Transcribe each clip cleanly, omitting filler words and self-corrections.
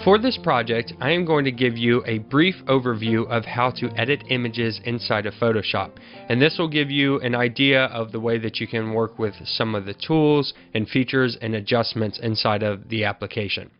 For this project, I am going to give you a brief overview of how to edit images inside of Photoshop, and this will give you an idea of the way that you can work with some of the tools and features and adjustments inside of the application.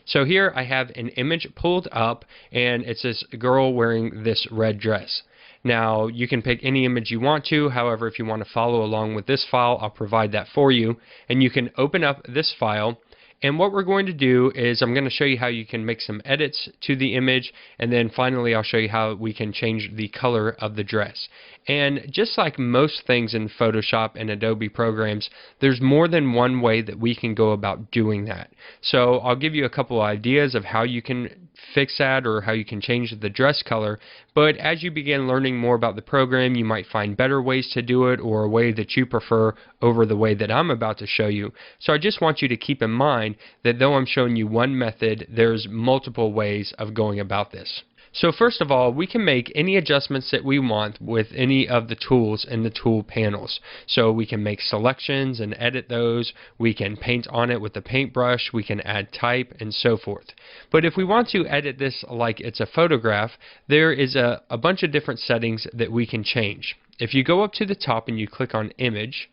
So here I have an image pulled up, and it's this girl wearing this red dress. Now you can pick any image you want to, however if you want to follow along with this file, I'll provide that for you, and you can open up this file. And what we're going to do is I'm going to show you how you can make some edits to the image, and then finally I'll show you how we can change the color of the dress. And just like most things in Photoshop and Adobe programs, there's more than one way that we can go about doing that. So I'll give you a couple ideas of how you can fix that or how you can change the dress color, but as you begin learning more about the program, you might find better ways to do it or a way that you prefer over the way that I'm about to show you. So I just want you to keep in mind that though I'm showing you one method, there's multiple ways of going about this. So first of all, we can make any adjustments that we want with any of the tools in the tool panels. So we can make selections and edit those, we can paint on it with the paintbrush, we can add type, and so forth. But if we want to edit this like it's a photograph, there is a bunch of different settings that we can change. If you go up to the top and you click on Image,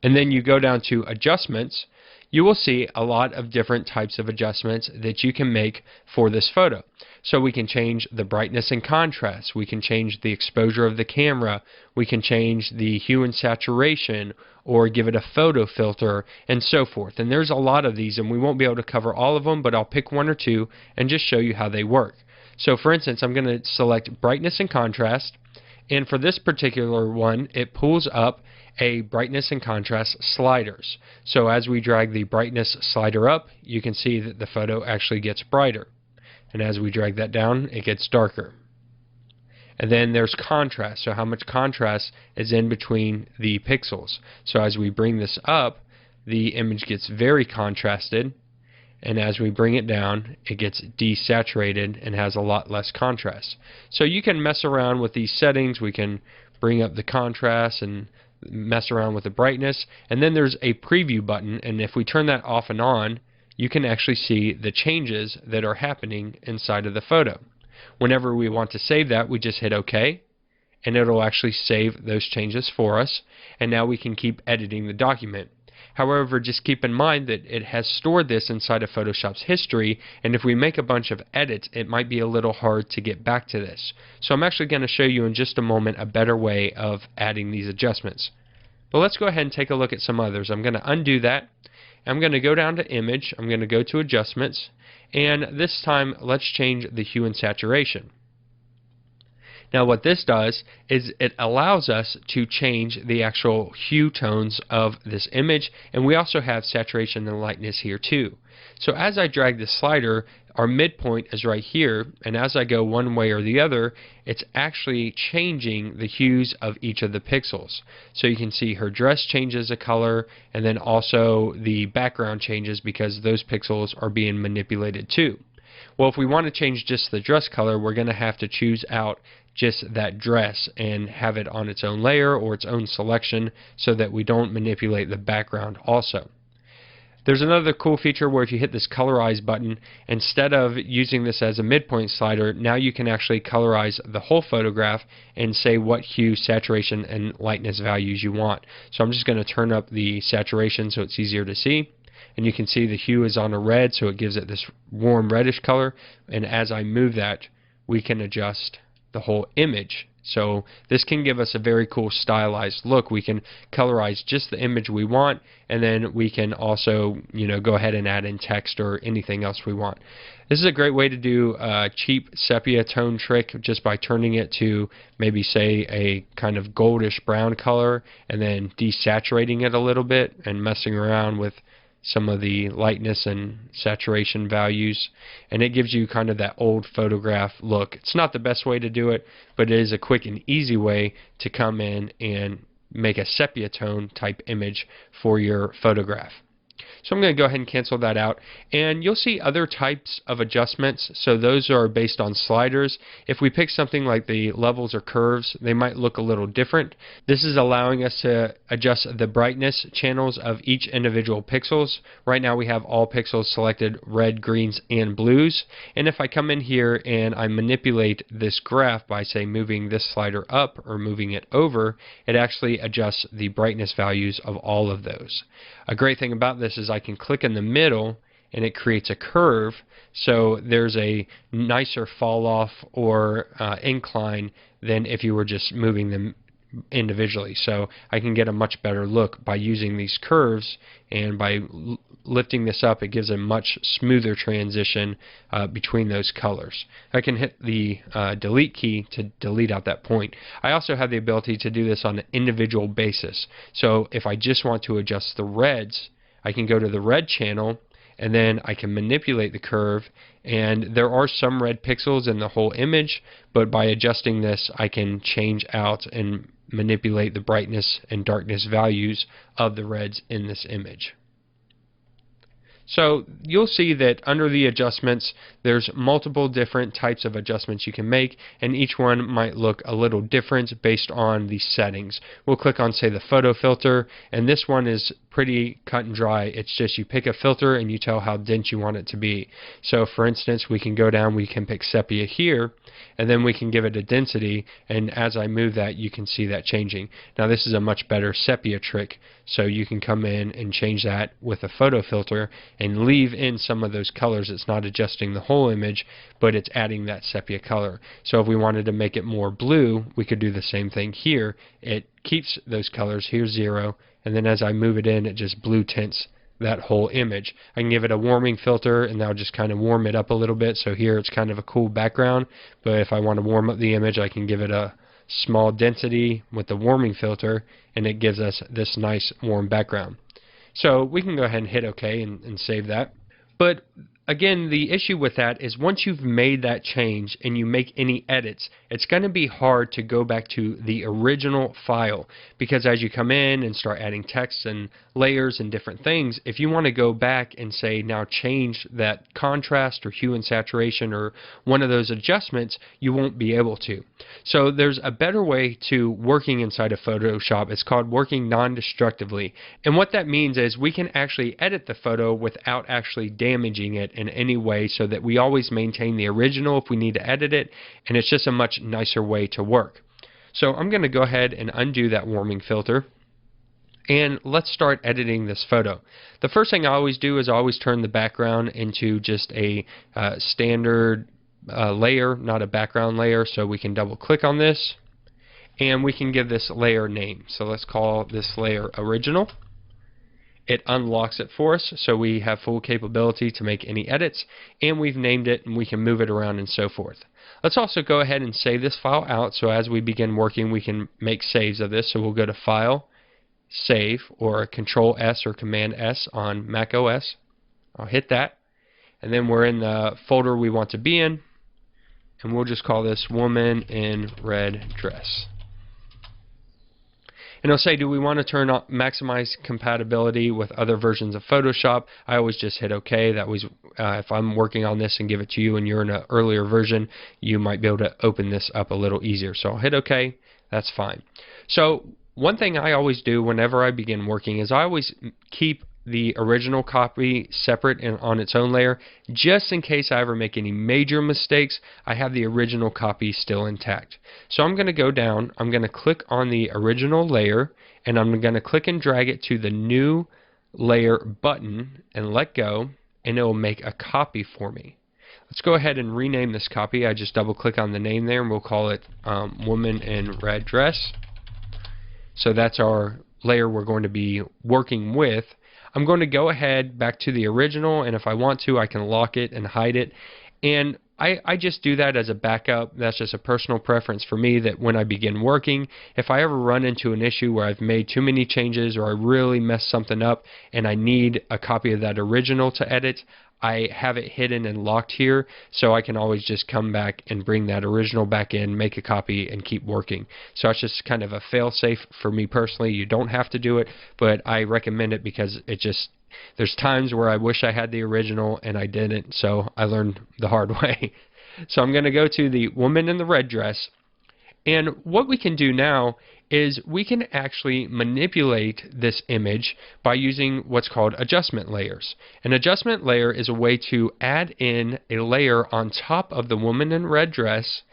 and then you go down to Adjustments, you will see a lot of different types of adjustments that you can make for this photo. So we can change the brightness and contrast, we can change the exposure of the camera, we can change the hue and saturation, or give it a photo filter, and so forth. And there's a lot of these, and we won't be able to cover all of them, but I'll pick one or two and just show you how they work. So for instance, I'm going to select brightness and contrast, and for this particular one, it pulls up a brightness and contrast sliders. So as we drag the brightness slider up, you can see that the photo actually gets brighter. And as we drag that down, it gets darker. And then there's contrast, so how much contrast is in between the pixels. So as we bring this up, the image gets very contrasted, and as we bring it down, it gets desaturated and has a lot less contrast. So you can mess around with these settings. We can bring up the contrast and mess around with the brightness, and then there's a preview button, and if we turn that off and on, you can actually see the changes that are happening inside of the photo. Whenever we want to save that, we just hit OK, and it'll actually save those changes for us, and now we can keep editing the document. However, just keep in mind that it has stored this inside of Photoshop's history, and if we make a bunch of edits, it might be a little hard to get back to this. So I'm actually going to show you in just a moment a better way of adding these adjustments. But let's go ahead and take a look at some others. I'm going to undo that. I'm going to go down to Image, I'm going to go to Adjustments, and this time let's change the hue and saturation. Now what this does is it allows us to change the actual hue tones of this image, and we also have saturation and lightness here too. So as I drag the slider, our midpoint is right here, and as I go one way or the other, it's actually changing the hues of each of the pixels. So you can see her dress changes a color, and then also the background changes because those pixels are being manipulated too. Well, if we want to change just the dress color, we're going to have to choose out just that dress and have it on its own layer or its own selection so that we don't manipulate the background also. There's another cool feature where if you hit this colorize button, instead of using this as a midpoint slider, now you can actually colorize the whole photograph and say what hue, saturation, and lightness values you want. So I'm just going to turn up the saturation so it's easier to see. And you can see the hue is on a red, so it gives it this warm reddish color. And as I move that, we can adjust the whole image. So this can give us a very cool stylized look. We can colorize just the image we want, and then we can also, go ahead and add in text or anything else we want. This is a great way to do a cheap sepia tone trick just by turning it to maybe say a kind of goldish brown color and then desaturating it a little bit and messing around with some of the lightness and saturation values, and it gives you kind of that old photograph look. It's not the best way to do it, but it is a quick and easy way to come in and make a sepia tone type image for your photograph. So I'm going to go ahead and cancel that out. And you'll see other types of adjustments. So those are based on sliders. If we pick something like the levels or curves, they might look a little different. This is allowing us to adjust the brightness channels of each individual pixels. Right now we have all pixels selected, red, greens, and blues. And if I come in here and I manipulate this graph by, say, moving this slider up or moving it over, it actually adjusts the brightness values of all of those. A great thing about this is I can click in the middle and it creates a curve, so there's a nicer fall off or incline than if you were just moving them individually. So I can get a much better look by using these curves, and by lifting this up it gives a much smoother transition between those colors. I can hit the delete key to delete out that point. I also have the ability to do this on an individual basis. So if I just want to adjust the reds, I can go to the red channel and then I can manipulate the curve, and there are some red pixels in the whole image, but by adjusting this I can change out and manipulate the brightness and darkness values of the reds in this image. So you'll see that under the adjustments there's multiple different types of adjustments you can make, and each one might look a little different based on the settings. We'll click on, say, the photo filter, and this one is pretty cut and dry. It's just you pick a filter and you tell how dense you want it to be. So for instance, we can go down, we can pick sepia here, and then we can give it a density, and as I move that you can see that changing. Now this is a much better sepia trick, so you can come in and change that with a photo filter and leave in some of those colors. It's not adjusting the whole image, but it's adding that sepia color. So if we wanted to make it more blue, we could do the same thing here. It keeps those colors, here's 0, and then as I move it in it just blue tints that whole image. I can give it a warming filter and that'll just kind of warm it up a little bit, so here it's kind of a cool background, but if I want to warm up the image I can give it a small density with the warming filter and it gives us this nice warm background. So we can go ahead and hit OK and save that. But again, the issue with that is once you've made that change and you make any edits, it's going to be hard to go back to the original file, because as you come in and start adding text and layers and different things, if you want to go back and say now change that contrast or hue and saturation or one of those adjustments, you won't be able to. So there's a better way to working inside of Photoshop. It's called working non-destructively, and what that means is we can actually edit the photo without actually damaging it in any way, so that we always maintain the original if we need to edit it, and it's just a much nicer way to work. So I'm going to go ahead and undo that warming filter, and let's start editing this photo. The first thing I always do is I always turn the background into just a standard layer, not a background layer. So we can double click on this and we can give this layer name. So let's call this layer original. It unlocks it for us, so we have full capability to make any edits, and we've named it and we can move it around and so forth. Let's also go ahead and save this file out, so as we begin working we can make saves of this. So we'll go to File, Save, or Control S or Command S on Mac OS. I'll hit that, and then we're in the folder we want to be in, and we'll just call this Woman in Red Dress. And it'll say, do we want to turn on maximize compatibility with other versions of Photoshop? I always just hit OK. That was if I'm working on this and give it to you and you're in an earlier version, you might be able to open this up a little easier. So I'll hit OK. That's fine. So one thing I always do whenever I begin working is I always keep the original copy separate and on its own layer, just in case I ever make any major mistakes. I have the original copy still intact. So I'm going to go down, I'm going to click on the original layer, and I'm going to click and drag it to the new layer button and let go, and it will make a copy for me. Let's go ahead and rename this copy. I just double click on the name there and we'll call it Woman in Red Dress. So that's our layer we're going to be working with. I'm going to go ahead back to the original, and if I want to I can lock it and hide it, and I just do that as a backup. That's just a personal preference for me, that when I begin working, if I ever run into an issue where I've made too many changes or I really messed something up and I need a copy of that original to edit, I have it hidden and locked here, so I can always just come back and bring that original back in, make a copy, and keep working. So it's just kind of a fail-safe for me personally. You don't have to do it, but I recommend it because it just There's times where I wish I had the original and I didn't, so I learned the hard way. So I'm going to go to the woman in the red dress, and what we can do now is we can actually manipulate this image by using what's called adjustment layers. An adjustment layer is a way to add in a layer on top of the woman in red dress,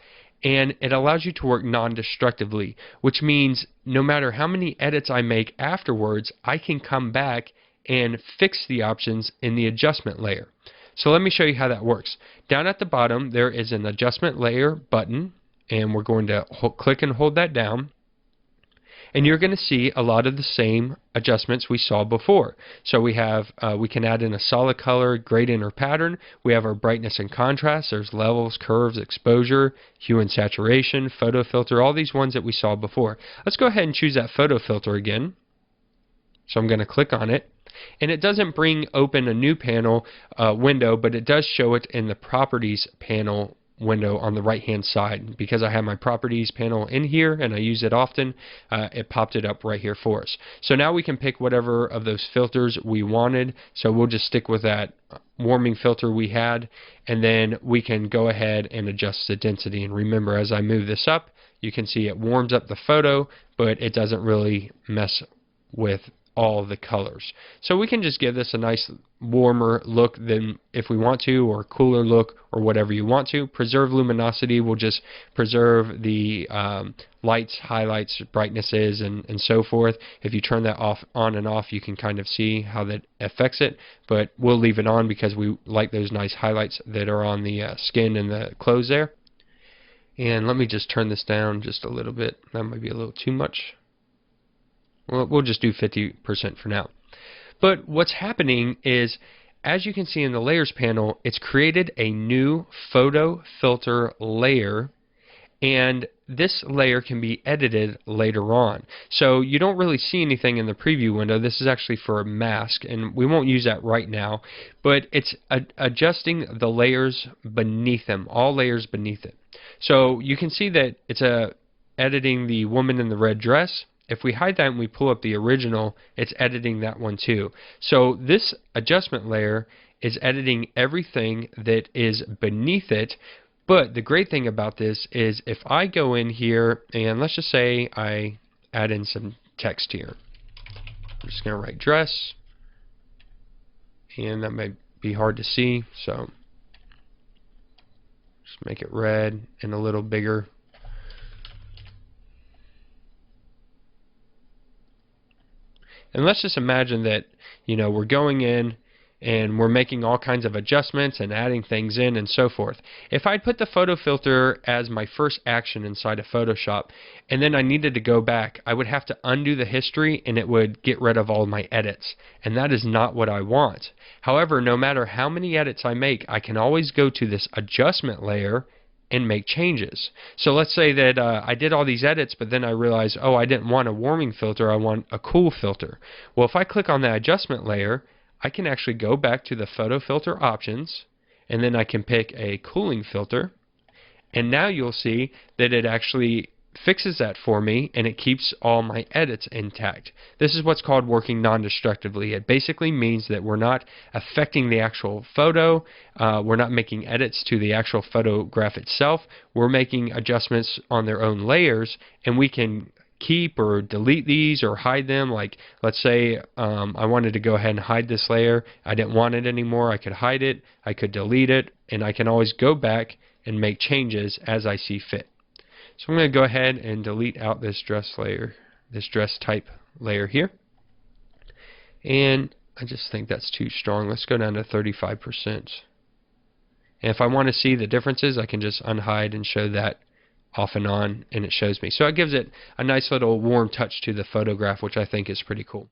and it allows you to work non-destructively, which means no matter how many edits I make afterwards, I can come back and fix the options in the adjustment layer. So let me show you how that works. Down at the bottom there is an adjustment layer button, and we're going to click and hold that down, and you're going to see a lot of the same adjustments we saw before. So we have we can add in a solid color, gradient or pattern. We have our brightness and contrast. There's levels, curves, exposure, hue and saturation, photo filter, all these ones that we saw before. Let's go ahead and choose that photo filter again. So I'm going to click on it, and it doesn't bring open a new panel window, but it does show it in the properties panel window on the right hand side. Because I have my properties panel in here and I use it often, it popped it up right here for us. So now we can pick whatever of those filters we wanted. So we'll just stick with that warming filter we had, and then we can go ahead and adjust the density. And remember, as I move this up, you can see it warms up the photo, but it doesn't really mess with all the colors. So we can just give this a nice warmer look than if we want to, or cooler look, or whatever you want to. Preserve luminosity will just preserve the lights, highlights, brightnesses, and so forth. If you turn that on and off, you can kind of see how that affects it, but we'll leave it on because we like those nice highlights that are on the skin and the clothes there. And let me just turn this down just a little bit. That might be a little too much. Well, we'll just do 50% for now. But what's happening is, as you can see in the layers panel, it's created a new photo filter layer, and this layer can be edited later on. So you don't really see anything in the preview window. This is actually for a mask, and we won't use that right now, but it's adjusting the layers beneath them, all layers beneath it. So you can see that it's editing the woman in the red dress. If we hide that and we pull up the original, it's editing that one too. So this adjustment layer is editing everything that is beneath it. But the great thing about this is if I go in here and let's just say I add in some text here. I'm just going to write dress, and that might be hard to see, so just make it red and a little bigger. And let's just imagine that, you know, we're going in and we're making all kinds of adjustments and adding things in and so forth. If I'd put the photo filter as my first action inside of Photoshop, and then I needed to go back, I would have to undo the history and it would get rid of all my edits. And that is not what I want. However, no matter how many edits I make, I can always go to this adjustment layer and make changes. So let's say that I did all these edits, but then I realized, oh, I didn't want a warming filter, I want a cool filter. Well, if I click on that adjustment layer, I can actually go back to the photo filter options, and then I can pick a cooling filter, and now you'll see that it actually fixes that for me, and it keeps all my edits intact. This is what's called working non-destructively. It basically means that we're not affecting the actual photo, we're not making edits to the actual photograph itself, we're making adjustments on their own layers, and we can keep or delete these or hide them. Like, let's say I wanted to go ahead and hide this layer, I didn't want it anymore, I could hide it, I could delete it, and I can always go back and make changes as I see fit. So I'm going to go ahead and delete out this dress layer, this dress type layer here. And I just think that's too strong. Let's go down to 35%. And if I want to see the differences, I can just unhide and show that off and on, and it shows me. So it gives it a nice little warm touch to the photograph, which I think is pretty cool.